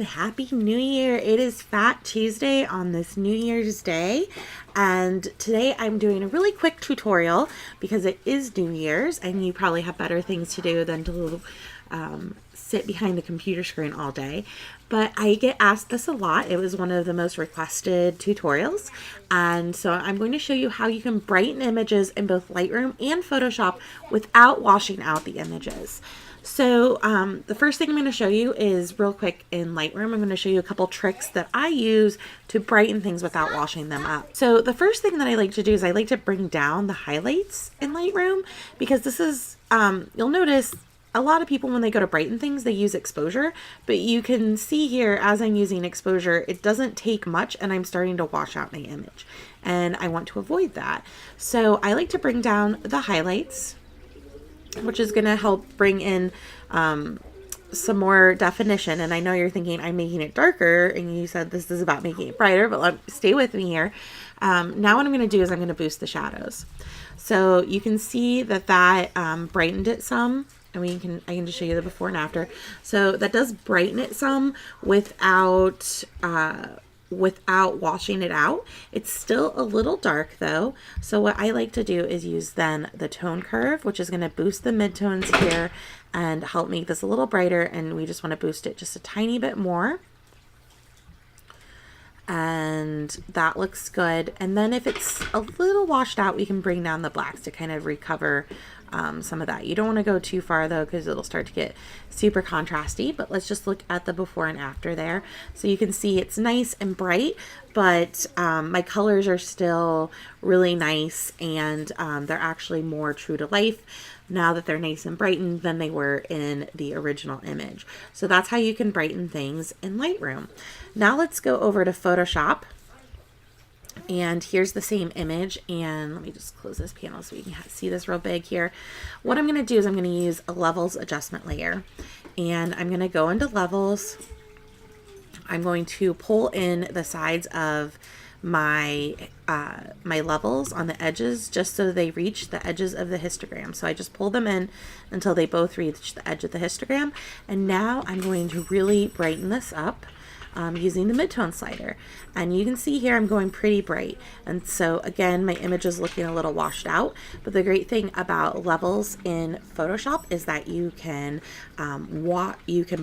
Happy New Year. It is Phat Tuesday on this New Year's Day, and today I'm doing a really quick tutorial because it is New Year's and you probably have better things to do than to sit behind the computer screen all day. But I get asked this a lot. It was one of the most requested tutorials, and so I'm going to show you how you can brighten images in both Lightroom and Photoshop without washing out the images. So the first thing I'm going to show you is real quick in Lightroom. I'm going to show you a couple tricks that I use to brighten things without washing them up. So the first thing that I like to do is I like to bring down the highlights in Lightroom, because this is, you'll notice a lot of people when they go to brighten things, they use exposure, but you can see here as I'm using exposure, it doesn't take much and I'm starting to wash out my image, and I want to avoid that. So I like to bring down the highlights, which is going to help bring in some more definition. And I know you're thinking I'm making it darker, and you said this is about making it brighter, but stay with me here. Now what I'm going to do is I'm going to boost the shadows. So you can see that brightened it some. I can just show you the before and after. So that does brighten it some without washing it out. It's still a little dark though. So what I like to do is use then the tone curve, which is going to boost the midtones here and help make this a little brighter. And we just want to boost it just a tiny bit more. And that looks good. And then if it's a little washed out, we can bring down the blacks to kind of recover some of that. You don't want to go too far though, because it'll start to get super contrasty. But let's just look at the before and after there. So you can see it's nice and bright, but my colors are still really nice, and they're actually more true to life now that they're nice and brightened than they were in the original image. So that's how you can brighten things in Lightroom. Now let's go over to Photoshop. And here's the same image, and let me just close this panel so you can see this real big here. What I'm going to do is I'm going to use a levels adjustment layer, and I'm going to go into levels. I'm going to pull in the sides of my my levels on the edges just so they reach the edges of the histogram. So I just pull them in until they both reach the edge of the histogram, and now I'm going to really brighten this up using the midtone slider. And you can see here I'm going pretty bright, and so again my image is looking a little washed out. But the great thing about levels in Photoshop is that you can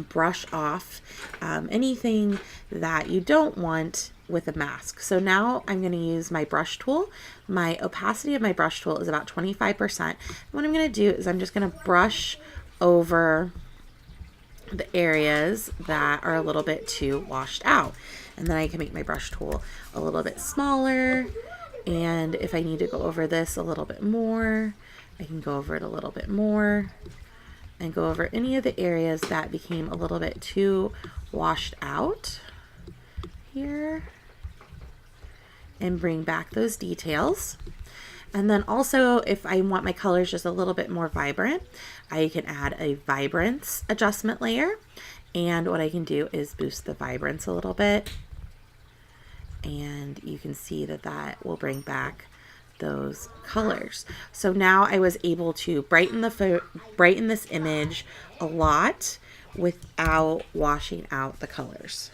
brush off anything that you don't want with a mask. So now I'm going to use my brush tool. My opacity of my brush tool is about 25%. What I'm going to do is I'm just going to brush over the areas that are a little bit too washed out, and then I can make my brush tool a little bit smaller, and if I need to go over this a little bit more, I can go over it a little bit more and go over any of the areas that became a little bit too washed out here and bring back those details. And then also, if I want my colors just a little bit more vibrant, I can add a vibrance adjustment layer. And what I can do is boost the vibrance a little bit. And you can see that that will bring back those colors. So now I was able to brighten this image a lot without washing out the colors.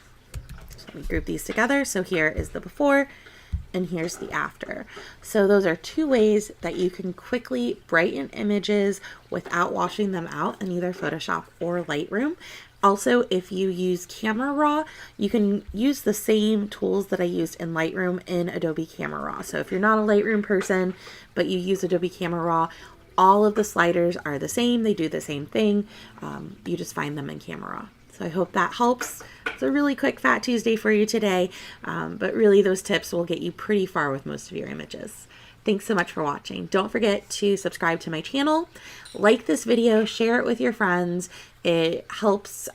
So let me group these together. So here is the before, and here's the after. So those are two ways that you can quickly brighten images without washing them out in either Photoshop or Lightroom. Also, if you use Camera Raw, you can use the same tools that I used in Lightroom in Adobe Camera Raw. So if you're not a Lightroom person, but you use Adobe Camera Raw, all of the sliders are the same. They do the same thing. You just find them in Camera Raw. So I hope that helps. It's a really quick Phat Tuesday for you today, but really those tips will get you pretty far with most of your images. Thanks so much for watching. Don't forget to subscribe to my channel, like this video, share it with your friends. It helps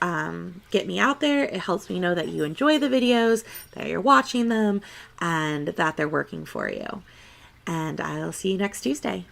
get me out there. It helps me know that you enjoy the videos, that you're watching them, and that they're working for you. And I'll see you next Tuesday.